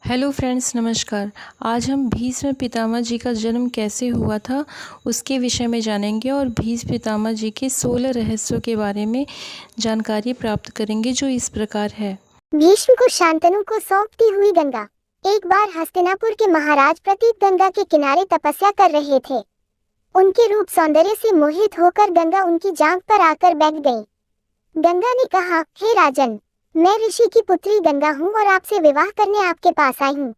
Hello friends, नमस्कार। आज हम भीष्म पितामह जी का जन्म कैसे हुआ था उसके विषय में जानेंगे और भीष्म पितामह जी के 16 रहस्यों के बारे में जानकारी प्राप्त करेंगे, जो इस प्रकार है। भीष्म को शांतनु को सौंपती हुई गंगा। एक बार हस्तिनापुर के महाराज प्रतीक गंगा के किनारे तपस्या कर रहे थे। उनके रूप सौंदर्य से मोहित होकर गंगा उनकी जांघ पर आकर बैठ गई। गंगा ने कहा, हे राजन, मैं ऋषि की पुत्री गंगा हूँ और आपसे विवाह करने आपके पास आई हूँ।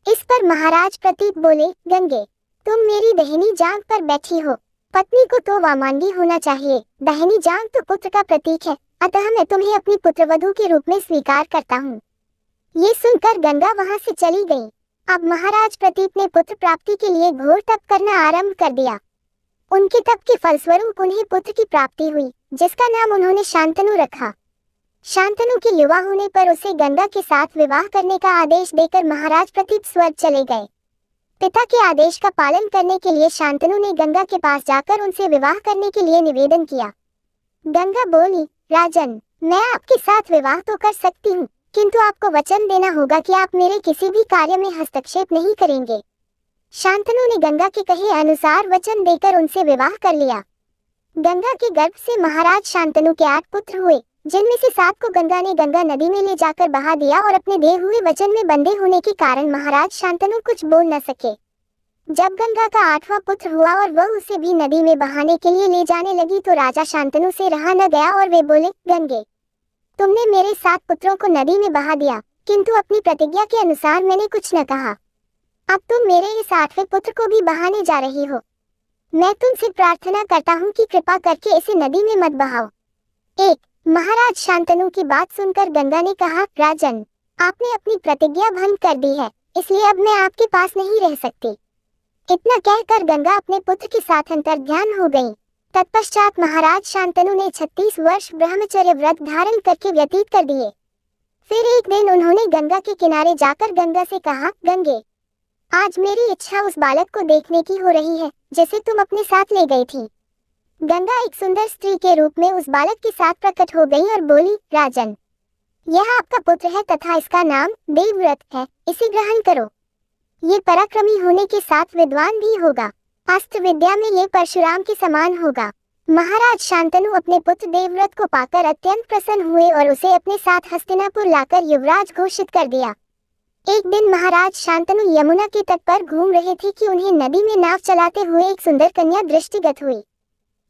इस पर महाराज प्रतीक बोले, गंगे, तुम मेरी दाहिनी जांघ पर बैठी हो। पत्नी को तो वामांगी होना चाहिए। दाहिनी जांघ तो पुत्र का प्रतीक है, अतः मैं तुम्हें अपनी पुत्रवधू के रूप में स्वीकार करता हूँ। ये सुनकर गंगा वहां से चली गई। अब महाराज प्रतीक ने पुत्र प्राप्ति के लिए घोर तप करना आरंभ कर दिया। उनके तप के फलस्वरूप उन्हें पुत्र की प्राप्ति हुई, जिसका नाम उन्होंने शांतनु रखा। शांतनु के युवा होने पर उसे गंगा के साथ विवाह करने का आदेश देकर महाराज प्रतीक स्वर्ग चले गए। पिता के आदेश का पालन करने के लिए शांतनु ने गंगा के पास जाकर उनसे विवाह करने के लिए निवेदन किया। गंगा बोली, राजन, मैं आपके साथ विवाह तो कर सकती हूँ, किंतु आपको वचन देना होगा कि आप मेरे किसी भी कार्य में हस्तक्षेप नहीं करेंगे। शांतनु ने गंगा के कहे अनुसार वचन देकर उनसे विवाह कर लिया। गंगा के गर्भ से महाराज शांतनु के 8 पुत्र हुए, जिनमें से 7 को गंगा ने गंगा नदी में ले जाकर बहा दिया और अपने दिए हुए वचन में बंधे होने के कारण महाराज शांतनु कुछ बोल न सके। जब गंगा का 8वां पुत्र हुआ और वह उसे भी नदी में बहाने के लिए ले जाने लगी तो राजा शांतनु से रहा न गया और वे बोले, गंगे, तुमने मेरे 7 पुत्रों को नदी में बहा दिया, किंतु अपनी प्रतिज्ञा के अनुसार मैंने कुछ न कहा। अब तुम मेरे इस 8वें पुत्र को भी बहाने जा रही हो। मैं तुमसे प्रार्थना करता हूँ कि कृपा करके इसे नदी में मत बहाओ। महाराज शांतनु की बात सुनकर गंगा ने कहा, राजन, आपने अपनी प्रतिज्ञा भंग कर दी है, इसलिए अब मैं आपके पास नहीं रह सकती। इतना कहकर गंगा अपने पुत्र के साथ अंतर्ध्यान हो गई। तत्पश्चात महाराज शांतनु ने 36 वर्ष ब्रह्मचर्य व्रत धारण करके व्यतीत कर दिए। फिर एक दिन उन्होंने गंगा के किनारे जाकर गंगा से कहा, गंगे, आज मेरी इच्छा उस बालक को देखने की हो रही है जिसे तुम अपने साथ ले गई थी। गंगा एक सुंदर स्त्री के रूप में उस बालक के साथ प्रकट हो गई और बोली, राजन, यह आपका पुत्र है तथा इसका नाम देवव्रत है, इसे ग्रहण करो। ये पराक्रमी होने के साथ विद्वान भी होगा। अस्त्र विद्या में ये परशुराम के समान होगा। महाराज शांतनु अपने पुत्र देवव्रत को पाकर अत्यंत प्रसन्न हुए और उसे अपने साथ हस्तिनापुर लाकर युवराज घोषित कर दिया। एक दिन महाराज शांतनु यमुना के तट पर घूम रहे थे कि उन्हें नदी में नाव चलाते हुए एक सुंदर कन्या दृष्टिगत हुई।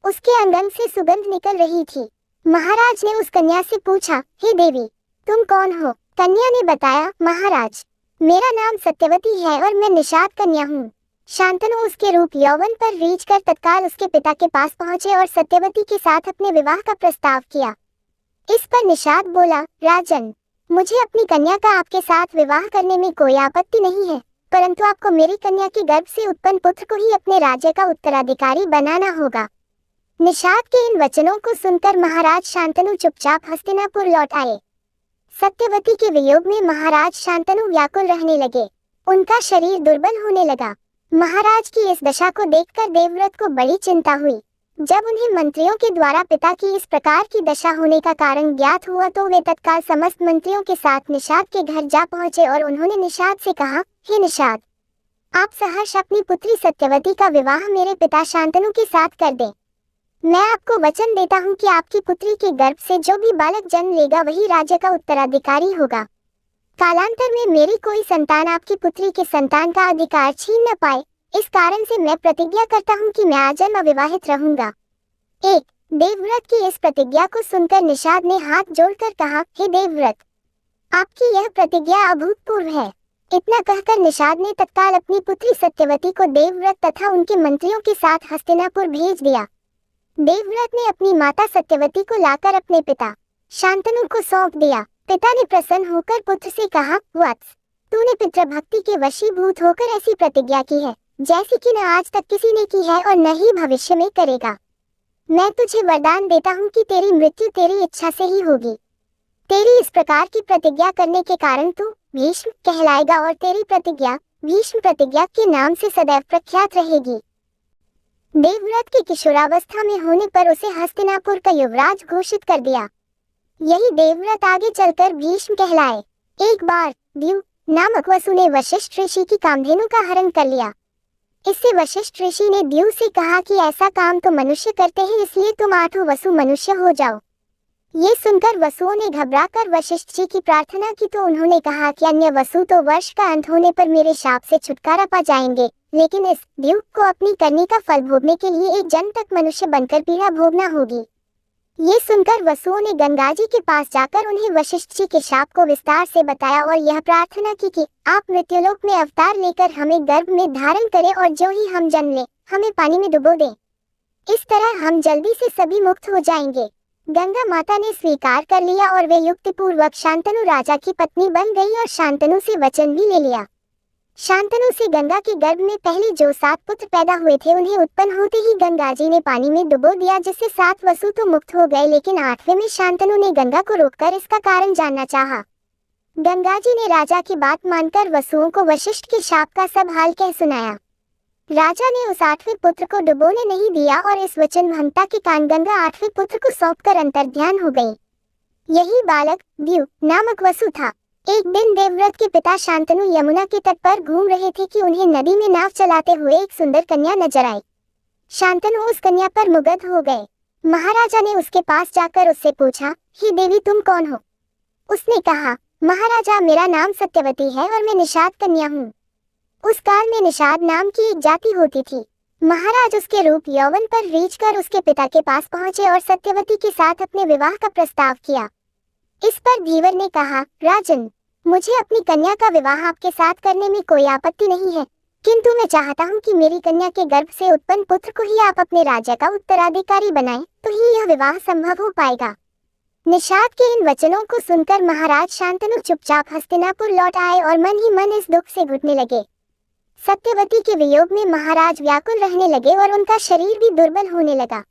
उसके अंग से सुगंध निकल रही थी। महाराज ने उस कन्या से पूछा, हे देवी, तुम कौन हो? कन्या ने बताया, महाराज, मेरा नाम सत्यवती है और मैं निषाद कन्या हूँ। शांतनु उसके रूप यौवन पर रीझ कर तत्काल उसके पिता के पास पहुँचे और सत्यवती के साथ अपने विवाह का प्रस्ताव किया। इस पर निषाद बोला, राजन, मुझे अपनी कन्या का आपके साथ विवाह करने में कोई आपत्ति नहीं है, परंतु आपको मेरी कन्या के गर्भ से उत्पन्न पुत्र को ही अपने राज्य का उत्तराधिकारी बनाना होगा। निषाद के इन वचनों को सुनकर महाराज शांतनु चुपचाप हस्तिनापुर लौट आए। सत्यवती के वियोग में महाराज शांतनु व्याकुल रहने लगे। उनका शरीर दुर्बल होने लगा। महाराज की इस दशा को देखकर देवव्रत को बड़ी चिंता हुई। जब उन्हें मंत्रियों के द्वारा पिता की इस प्रकार की दशा होने का कारण ज्ञात हुआ तो वे तत्काल समस्त मंत्रियों के साथ निषाद के घर जा पहुंचे और उन्होंने निषाद से कहा, हे निषाद, आप सहर्ष अपनी पुत्री सत्यवती का विवाह मेरे पिता शांतनु के साथ कर दें। मैं आपको वचन देता हूँ कि आपकी पुत्री के गर्भ से जो भी बालक जन्म लेगा वही राज्य का उत्तराधिकारी होगा। कालांतर में मेरी कोई संतान आपकी पुत्री के संतान का अधिकार छीन न पाए, इस कारण से मैं प्रतिज्ञा करता हूँ कि मैं आजन्म अविवाहित रहूंगा। देवव्रत की इस प्रतिज्ञा को सुनकर निषाद ने हाथ जोड़कर कहा, हे देवव्रत, आपकी यह प्रतिज्ञा अभूतपूर्व है। इतना कहकर निषाद ने तत्काल अपनी पुत्री सत्यवती को देवव्रत तथा उनके मंत्रियों के साथ हस्तिनापुर भेज दिया। देवव्रत ने अपनी माता सत्यवती को लाकर अपने पिता शांतनु को सौंप दिया। पिता ने प्रसन्न होकर पुत्र से कहा, वत्स, तूने पितृभक्ति के वशीभूत होकर ऐसी प्रतिज्ञा की है जैसी कि न आज तक किसी ने की है और न ही भविष्य में करेगा। मैं तुझे वरदान देता हूँ कि तेरी मृत्यु तेरी इच्छा से ही होगी। तेरी इस प्रकार की प्रतिज्ञा करने के कारण तू भीष्म कहलाएगा और तेरी प्रतिज्ञा भीष्म प्रतिज्ञा के नाम से सदैव प्रख्यात रहेगी। देवव्रत की किशोरावस्था में होने पर उसे हस्तिनापुर का युवराज घोषित कर दिया। यही देवव्रत आगे चलकर भीष्म कहलाए। एक बार नामक वसु ने वशिष्ठ ऋषि की कामधेनु का हरण कर लिया। इससे वशिष्ठ ऋषि ने द्यू से कहा कि ऐसा काम तो मनुष्य करते हैं, इसलिए तुम 8 वसु मनुष्य हो जाओ। ये सुनकर वसुओं ने घबराकर वशिष्ठ जी की प्रार्थना की तो उन्होंने कहा कि अन्य वसु तो वर्ष का अंत होने पर मेरे शाप से छुटकारा पा जाएंगे, लेकिन इस द्यूक को अपनी करनी का फल भोगने के लिए एक जन्म तक मनुष्य बनकर पीड़ा भोगना होगी। ये सुनकर वसुओं ने गंगा जी के पास जाकर उन्हें वशिष्ठ जी के शाप को विस्तार से बताया और यह प्रार्थना की कि आप मृत्युलोक में अवतार लेकर हमें गर्भ में धारण करें और जो ही हम जन्म लें हमें पानी में डुबो दें। इस तरह हम जल्दी से सभी मुक्त हो जाएंगे। गंगा माता ने स्वीकार कर लिया और वे युक्तिपूर्वक शांतनु राजा की पत्नी बन गई और शांतनु से वचन भी ले लिया। शांतनु से गंगा के गर्भ में पहले जो 7 पुत्र पैदा हुए थे उन्हें उत्पन्न होते ही गंगा जी ने पानी में डुबो दिया, जिससे 7 वसु तो मुक्त हो गए, लेकिन 8वें में शांतनु ने गंगा को रोककर इसका कारण जानना चाहा। गंगा जी ने राजा की बात मानकर वसुओं को वशिष्ठ के शाप का सब हाल कह सुनाया। राजा ने उस 8वें पुत्र को डुबोने नहीं दिया और इस वचन भंगता के कारण गंगा 8वें पुत्र को सौंपकर अंतर्ध्यान हो गई। यही बालक द्यू नामक वसु था। एक दिन देवव्रत के पिता शांतनु यमुना के तट पर घूम रहे थे कि उन्हें नदी में नाव चलाते हुए एक सुंदर कन्या नजर आई। शांतनु उस कन्या पर मुग्ध हो गए। महाराजा ने उसके पास जाकर उससे पूछा, हे देवी तुम कौन हो? उसने कहा, महाराजा मेरा नाम सत्यवती है और मैं निषाद कन्या हूँ। उस काल में निषाद नाम की एक जाति होती थी। महाराज उसके रूप यौवन पर रीझ कर उसके पिता के पास पहुंचे और सत्यवती के साथ अपने विवाह का प्रस्ताव किया। इस पर धीवर ने कहा, राजन मुझे अपनी कन्या का विवाह आपके साथ करने में कोई आपत्ति नहीं है, किंतु मैं चाहता हूँ कि मेरी कन्या के गर्भ से उत्पन्न पुत्र को ही आप अपने राज्य का उत्तराधिकारी बनाएं, तो ही यह विवाह संभव हो पाएगा। निषाद के इन वचनों को सुनकर महाराज शांतनु चुपचाप हस्तिनापुर लौट आए और मन ही मन इस दुख से घुटने लगे। सत्यवती के वियोग में महाराज व्याकुल रहने लगे और उनका शरीर भी दुर्बल होने लगा।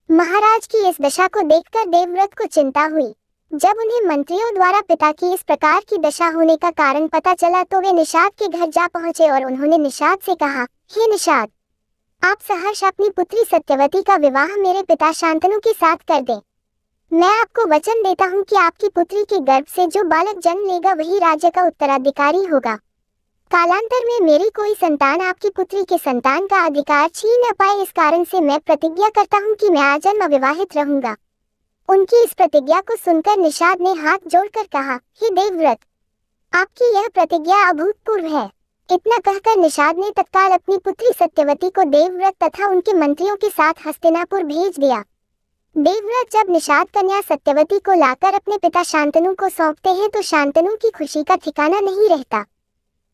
महाराज की इस दशा को देखकर देवव्रत को चिंता हुई। जब उन्हें मंत्रियों द्वारा पिता की इस प्रकार की दशा होने का कारण पता चला तो वे निषाद के घर जा पहुंचे और उन्होंने निषाद से कहा, हे निषाद, आप सहर्ष अपनी पुत्री सत्यवती का विवाह मेरे पिता शांतनु के साथ कर दें। मैं आपको वचन देता हूं कि आपकी पुत्री के गर्भ से जो बालक जन्म लेगा वही राज्य का उत्तराधिकारी होगा। कालांतर में मेरी कोई संतान आपकी पुत्री के संतान का अधिकार छीन न पाए, इस कारण से मैं प्रतिज्ञा करता हूँ कि मैं आजन्म अविवाहित रहूंगा। उनकी इस प्रतिज्ञा को सुनकर निषाद ने हाथ जोड़कर कहा, हे देवव्रत, आपकी यह प्रतिज्ञा अभूतपूर्व है। इतना कहकर निषाद ने तत्काल अपनी पुत्री सत्यवती को देवव्रत तथा उनके मंत्रियों के साथ हस्तिनापुर भेज दिया। देवव्रत जब निषाद कन्या सत्यवती को लाकर अपने पिता शांतनु को सौंपते हैं तो शांतनु की खुशी का ठिकाना नहीं रहता।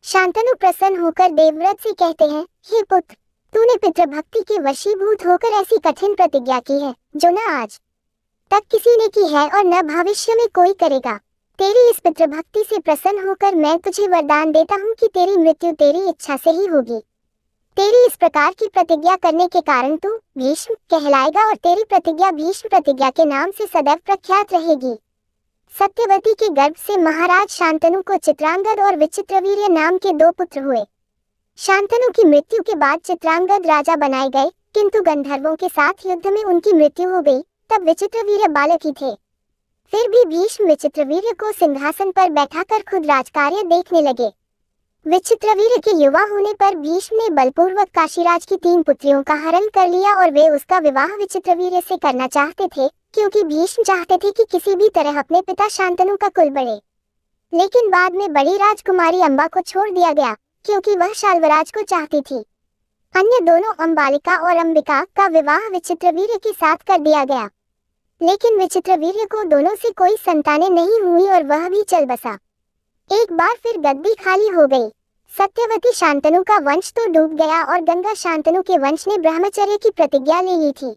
शांतनु प्रसन्न होकर देवव्रत से कहते हैं, हे पुत्र, तूने पितृभक्ति के वशीभूत होकर ऐसी कठिन प्रतिज्ञा की है जो न आज तक किसी ने की है और न भविष्य में कोई करेगा। तेरी इस पितृभक्ति से प्रसन्न होकर मैं तुझे वरदान देता हूँ कि तेरी मृत्यु तेरी इच्छा से ही होगी। तेरी इस प्रकार की प्रतिज्ञा करने के कारण तू भीष्म कहलाएगा और तेरी प्रतिज्ञा भीष्म प्रतिज्ञा के नाम से सदैव प्रख्यात रहेगी। सत्यवती के गर्भ से महाराज शांतनु को चित्रांगद और विचित्रवीर्य नाम के 2 पुत्र हुए। शांतनु की मृत्यु के बाद चित्रांगद राजा बनाए गए, किंतु गंधर्वों के साथ युद्ध में उनकी मृत्यु हो गई। तब विचित्रवीर्य बालक ही थे। फिर भी भीष्म विचित्रवीर्य को सिंहासन पर बैठाकर खुद राजकार्य देखने लगे। विचित्रवीर्य के युवा होने पर भीष्म ने बलपूर्वक काशीराज की 3 पुत्रियों का हरण कर लिया और वे उसका विवाह विचित्रवीर्य से करना चाहते थे, क्योंकि भीष्म चाहते थे कि किसी भी तरह अपने पिता शांतनु का कुल बढ़े। लेकिन बाद में बड़ी राजकुमारी अंबा को छोड़ दिया गया, क्योंकि वह शाल्वराज को चाहती थी। अन्य दोनों अंबालिका और अंबिका का विवाह विचित्रवीर्य के साथ कर दिया गया, लेकिन विचित्रवीर्य को दोनों से कोई संतानें नहीं हुई और वह भी चल बसा। एक बार फिर गद्दी खाली हो गई। सत्यवती शांतनु का वंश तो डूब गया और गंगा शांतनु के वंश ने ब्रह्मचर्य की प्रतिज्ञा ले ली थी।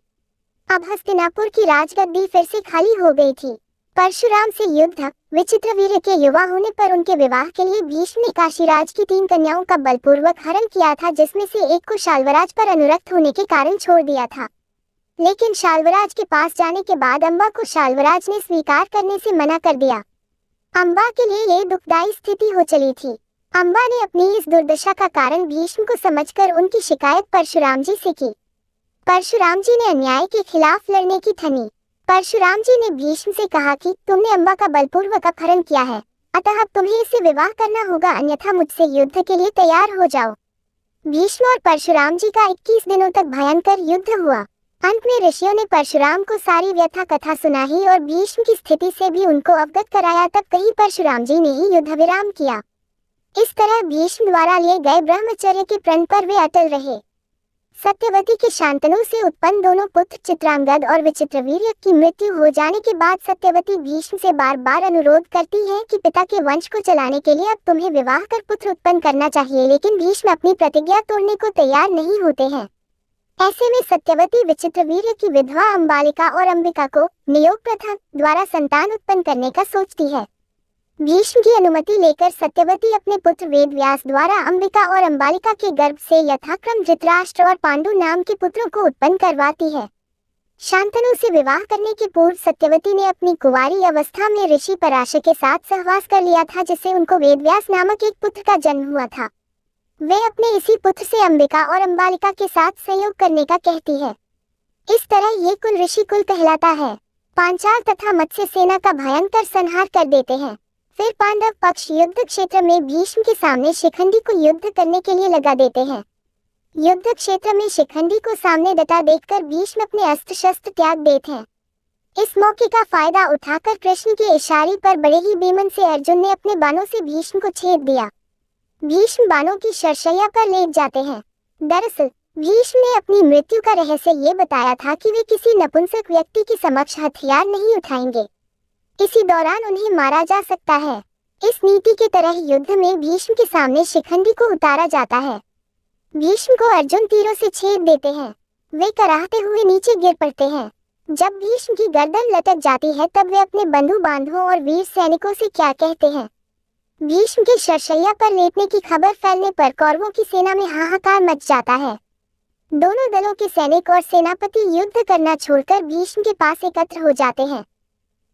अब हस्तिनापुर की राजगद्दी फिर से खाली हो गई थी। परशुराम से युद्ध, विचित्रवीर्य के युवा होने पर उनके विवाह के लिए भीष्म ने काशीराज की 3 कन्याओं का बलपूर्वक हरण किया था, जिसमें से एक को शाल्वराज पर अनुरक्त होने के कारण छोड़ दिया था। लेकिन शाल्वराज के पास जाने के बाद अंबा को शाल्वराज ने स्वीकार करने से मना कर दिया। अंबा के लिए ये दुखदायी स्थिति हो चली थी। अंबा ने अपनी इस दुर्दशा का कारण भीष्म को समझकर उनकी शिकायत परशुराम जी से की। परशुराम जी ने अन्याय के खिलाफ लड़ने की ठानी। परशुराम जी ने भीष्म से कहा कि तुमने अंबा का बलपूर्वक अपहरण किया है, अतः अब तुम्हें इससे विवाह करना होगा, अन्यथा मुझसे युद्ध के लिए तैयार हो जाओ। भीष्म और परशुराम जी का 21 दिनों तक भयंकर युद्ध हुआ। अंत में ऋषियों ने परशुराम को सारी व्यथा कथा सुनाई और भीष्म की स्थिति से भी उनको अवगत कराया। तब कहीं परशुराम जी ने ही युद्ध विराम किया। इस तरह भीष्म द्वारा लिए गए ब्रह्मचर्य के प्रण पर वे अटल रहे। सत्यवती के शांतनु से उत्पन्न दोनों पुत्र चित्रांगद और विचित्रवीर्य की मृत्यु हो जाने के बाद सत्यवती भीष्म से बार बार अनुरोध करती है कि पिता के वंश को चलाने के लिए अब तुम्हें विवाह कर पुत्र उत्पन्न करना चाहिए, लेकिन भीष्म अपनी प्रतिज्ञा तोड़ने को तैयार नहीं होते हैं। ऐसे में सत्यवती विचित्रवीर्य की विधवा अंबालिका और अंबिका को नियोग प्रथा द्वारा संतान उत्पन्न करने का सोचती है। भीष्म की अनुमति लेकर सत्यवती अपने पुत्र वेदव्यास द्वारा अंबिका और अंबालिका के गर्भ से यथाक्रम धृतराष्ट्र और पांडु नाम के पुत्रों को उत्पन्न करवाती है। शांतनु से विवाह करने के पूर्व सत्यवती ने अपनी कुंवारी अवस्था में ऋषि पराशर के साथ सहवास कर लिया था, जिससे उनको वेदव्यास नामक एक पुत्र का जन्म हुआ था। वे अपने इसी पुत्र से अंबिका और अंबालिका के साथ संयोग करने का कहती है। इस तरह ये कुल ऋषि कुल कहलाता है। पांचाल तथा मत्स्य सेना का भयंकर संहार कर देते हैं। फिर पांडव पक्ष युद्ध क्षेत्र में भीष्म के सामने शिखंडी को युद्ध करने के लिए लगा देते हैं। युद्ध क्षेत्र में शिखंडी को सामने डटा देखकर भीष्म अपने अस्त्र शस्त्र त्याग देते हैं। इस मौके का फायदा उठाकर कृष्ण के इशारे पर बड़े ही बेमन से अर्जुन ने अपने बाणों से भीष्म को छेद दिया। भीष्म बाणों की शरशैया पर लेट जाते हैं। दरअसल भीष्म ने अपनी मृत्यु का रहस्य ये बताया था कि वे किसी नपुंसक व्यक्ति के समक्ष हथियार नहीं उठाएंगे। इसी दौरान उन्हें मारा जा सकता है। इस नीति के तरह युद्ध में भीष्म के सामने शिखंडी को उतारा जाता है। भीष्म को अर्जुन तीरों से छेद देते हैं। वे कराहते हुए नीचे गिर पड़ते हैं। जब भीष्म की गर्दन लटक जाती है तब वे अपने बंधु बांधवों और वीर सैनिकों से क्या कहते हैं। भीष्म के शरशैया पर लेटने की खबर फैलने पर कौरवों की सेना में हाहाकार मच जाता है। दोनों दलों के सैनिक और सेनापति युद्ध करना छोड़कर भीष्म के पास एकत्र हो जाते हैं।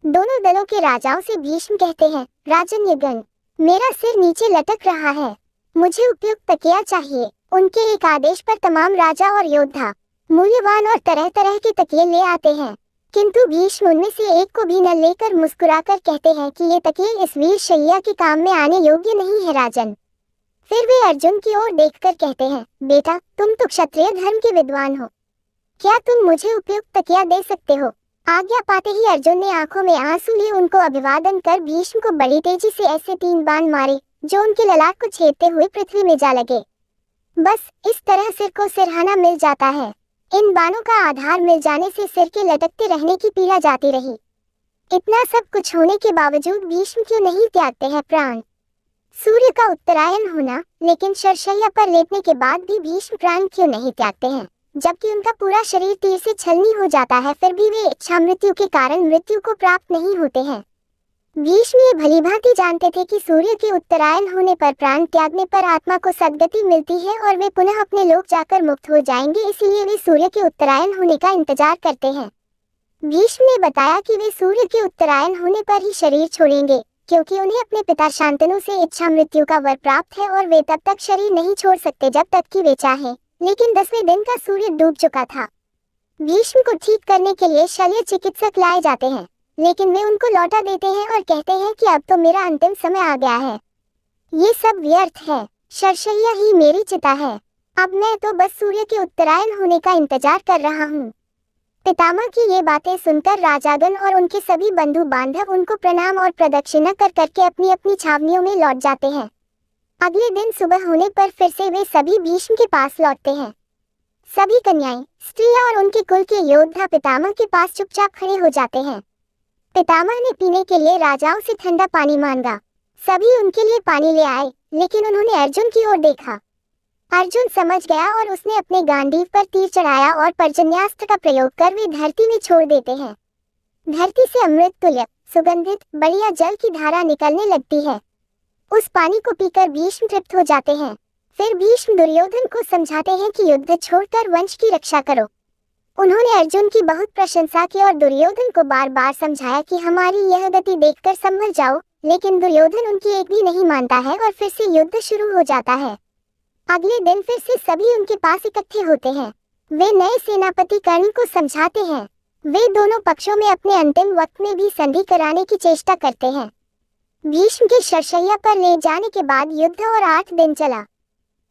दोनों दलों के राजाओं से भीष्म कहते हैं, राजन यज्ञ, मेरा सिर नीचे लटक रहा है, मुझे उपयुक्त तकिया चाहिए। उनके एक आदेश पर तमाम राजा और योद्धा मूल्यवान और तरह तरह के तकिए ले आते हैं, किंतु भीष्म उनमें से एक को भी न लेकर मुस्कुराकर कहते हैं कि ये तकिए इस वीर शैया के काम में आने योग्य नहीं है राजन। फिर वे अर्जुन की ओर देखकर कहते हैं, बेटा तुम तो क्षत्रिय धर्म के विद्वान हो, क्या तुम मुझे उपयुक्त तकिया दे सकते हो। आज्ञा पाते ही अर्जुन ने आंखों में आंसू लिए उनको अभिवादन कर भीष्म को बड़ी तेजी से ऐसे 3 बाण मारे जो उनके ललाट को छेदते हुए पृथ्वी में जा लगे। बस इस तरह सिर को सिरहाना मिल जाता है। इन बाणों का आधार मिल जाने से सिर के लटकते रहने की पीड़ा जाती रही। इतना सब कुछ होने के बावजूद भीष्म क्यों नहीं त्यागते हैं प्राण। सूर्य का उत्तरायण होना, लेकिन शरशैया पर लेटने के बाद भी भीष्म प्राण क्यों नहीं त्यागते हैं, जबकि उनका पूरा शरीर तीर से छलनी हो जाता है, फिर भी वे इच्छा मृत्यु के कारण मृत्यु को प्राप्त नहीं होते हैं। भीष्म ये भलीभांति जानते थे कि सूर्य के उत्तरायण होने पर प्राण त्यागने पर आत्मा को सद्गति मिलती है और वे पुनः अपने लोक जाकर मुक्त हो जाएंगे, इसलिए वे सूर्य के उत्तरायण होने का इंतजार करते हैं। भीष्म ने बताया कि वे सूर्य के उत्तरायण होने पर ही शरीर छोड़ेंगे, क्योंकि उन्हें अपने पिता शांतनु से इच्छा मृत्यु का वर प्राप्त है और वे तब तक शरीर नहीं छोड़ सकते जब तक कि वे चाहें। लेकिन 10वें दिन का सूर्य डूब चुका था। भीष्म को ठीक करने के लिए शल्य चिकित्सक लाए जाते हैं, लेकिन वे उनको लौटा देते हैं और कहते हैं कि अब तो मेरा अंतिम समय आ गया है, ये सब व्यर्थ है, शरशैया ही मेरी चिता है, अब मैं तो बस सूर्य के उत्तरायण होने का इंतजार कर रहा हूँ। पितामह की ये बातें सुनकर राजागण और उनके सभी बंधु बांधव उनको प्रणाम और प्रदक्षिणा कर करके अपनी अपनी छावनियों में लौट जाते हैं। अगले दिन सुबह होने पर फिर से वे सभी भीष्म के पास लौटते हैं। सभी कन्याएं, स्त्रियां और उनके कुल के योद्धा पितामह के पास चुपचाप खड़े हो जाते हैं। पितामह ने पीने के लिए राजाओं से ठंडा पानी मांगा। सभी उनके लिए पानी ले आए, लेकिन उन्होंने अर्जुन की ओर देखा। अर्जुन समझ गया और उसने अपने गांडीव पर तीर चढ़ाया और पर्जन्यास्त्र का प्रयोग कर वे धरती में छोड़ देते हैं। धरती से अमृत तुल्य सुगंधित बढ़िया जल की धारा निकलने लगती है। उस पानी को पीकर भीष्म तृप्त हो जाते हैं। फिर भीष्म दुर्योधन को समझाते हैं कि युद्ध छोड़कर वंश की रक्षा करो। उन्होंने अर्जुन की बहुत प्रशंसा की और दुर्योधन को बार बार समझाया कि हमारी यह गति देखकर संभल जाओ, लेकिन दुर्योधन उनकी एक भी नहीं मानता है और फिर से युद्ध शुरू हो जाता है। अगले दिन फिर से सभी उनके पास इकट्ठे होते हैं। वे नए सेनापति कर्ण को समझाते हैं। वे दोनों पक्षों में अपने अंतिम वक्त में भी संधि कराने की चेष्टा करते हैं। भीष्म के शरशैया पर ले जाने के बाद युद्ध और 8 दिन चला।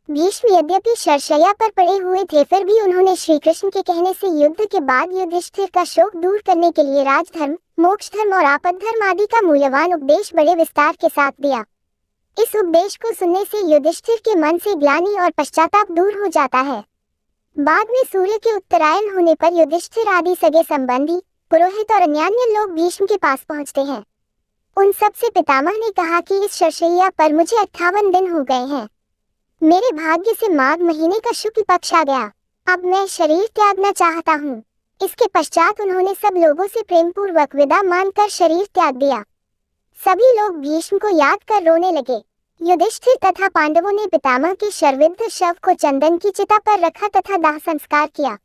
भीष्म यद्यपि शरशैया पर पड़े हुए थे, फिर भी उन्होंने श्री कृष्ण के कहने से युद्ध के बाद युधिष्ठिर का शोक दूर करने के लिए राजधर्म, मोक्ष धर्म और आपदधर्म आदि का मूल्यवान उपदेश बड़े विस्तार के साथ दिया। इस उपदेश को सुनने से युधिष्ठिर के मन से ग्लानि और पश्चाताप दूर हो जाता है। बाद में सूर्य के उत्तरायण होने पर युधिष्ठिर आदि सगे संबंधी, पुरोहित और अन्यान्य लोग भीष्म के पास पहुंचते हैं। उन सब से पितामह ने कहा कि इस शरशैया पर मुझे 58 दिन हो गए हैं। मेरे भाग्य से माघ महीने का शुक्ल पक्ष आ गया। अब मैं शरीर त्यागना चाहता हूँ। इसके पश्चात उन्होंने सब लोगों से प्रेम पूर्वक विदा मानकर शरीर त्याग दिया। सभी लोग भीष्म को याद कर रोने लगे। युधिष्ठिर तथा पांडवों ने पितामह के शरविद्ध शव को चंदन की चिता पर रखा तथा दाह संस्कार किया।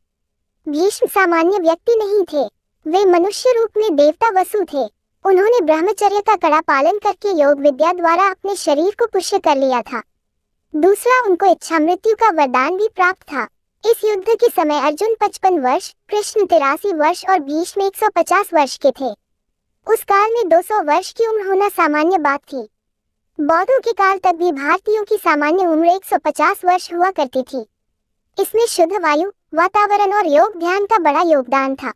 भीष्म सामान्य व्यक्ति नहीं थे, वे मनुष्य रूप में देवता वसु थे। उन्होंने ब्रह्मचर्य का कड़ा पालन करके योग विद्या द्वारा अपने शरीर को पुष्य कर लिया था। दूसरा, उनको इच्छा मृत्यु का वरदान भी प्राप्त था। इस युद्ध के समय अर्जुन 55 वर्ष, कृष्ण 83 वर्ष और भीष्म 150 वर्ष के थे। उस काल में 200 वर्ष की उम्र होना सामान्य बात थी। बौद्धों के काल तक भी भारतीयों की सामान्य उम्र 150 वर्ष हुआ करती थी। इसमें शुद्ध वायु, वातावरण और योग ध्यान का बड़ा योगदान था।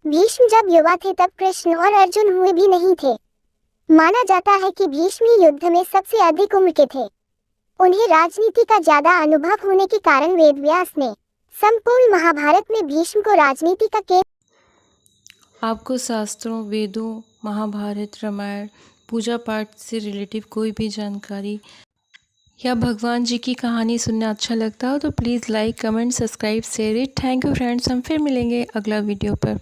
भीष्म जब युवा थे तब कृष्ण और अर्जुन हुए भी नहीं थे। माना जाता है कि भीष्म ही युद्ध में सबसे अधिक उम्र के थे। उन्हें राजनीति का ज्यादा अनुभव होने के कारण वेदव्यास ने संपूर्ण महाभारत में भीष्म को राजनीति का केंद्र। आपको शास्त्रों, वेदों, महाभारत, रामायण, पूजा पाठ से रिलेटिव कोई भी जानकारी या भगवान जी की कहानी सुनना अच्छा लगता हो तो please like, comment, subscribe, share it. Thank you friends. हम फिर मिलेंगे अगला वीडियो पर।